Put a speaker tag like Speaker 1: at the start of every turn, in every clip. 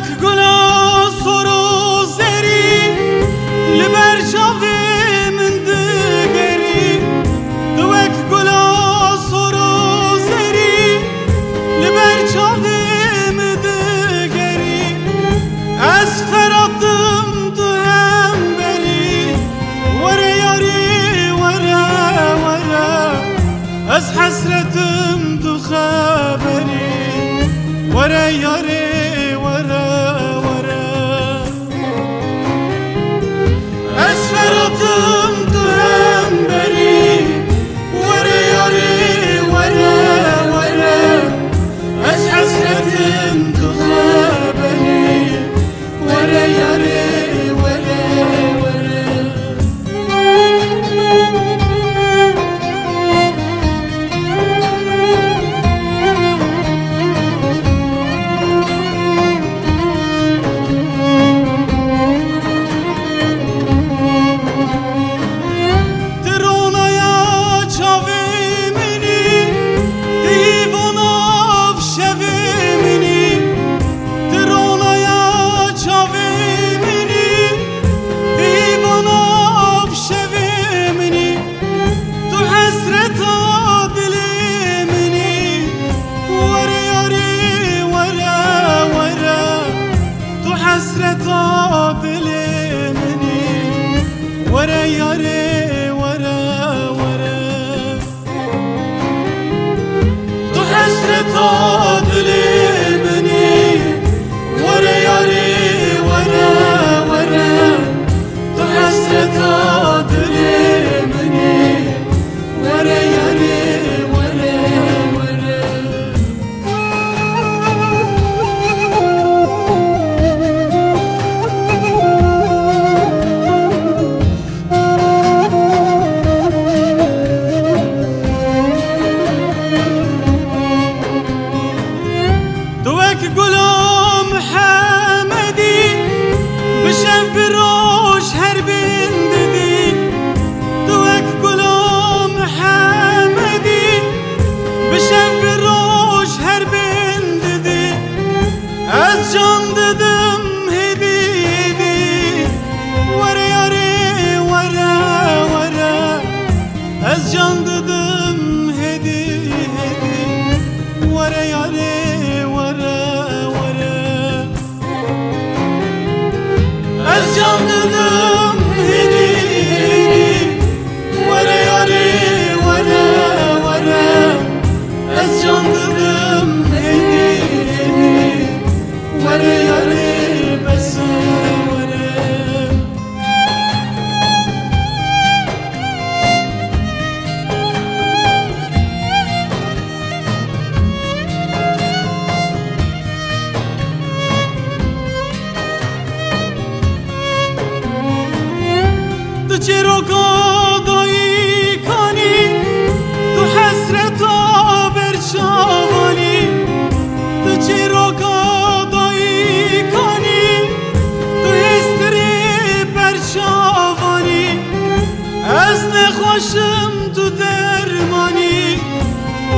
Speaker 1: دوک گلا سرو زری لبر جاوی من دگری دوک گلا سرو زری لبر جاوی من دگری از فرادم تو هم بری وره یاری وره وره از حسرتم تو خبری وره یاری چرا گدایی کنی تو حسرت برچوانی تو چرا گدایی کنی تو هستری برچوانی از نخوشم تو درمانی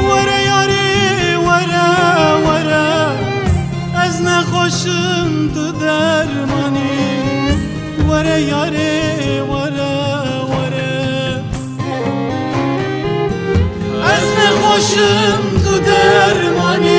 Speaker 1: وره یاری وره وره از نخوشم تو درمانی وره یاری خوشم تو درمانی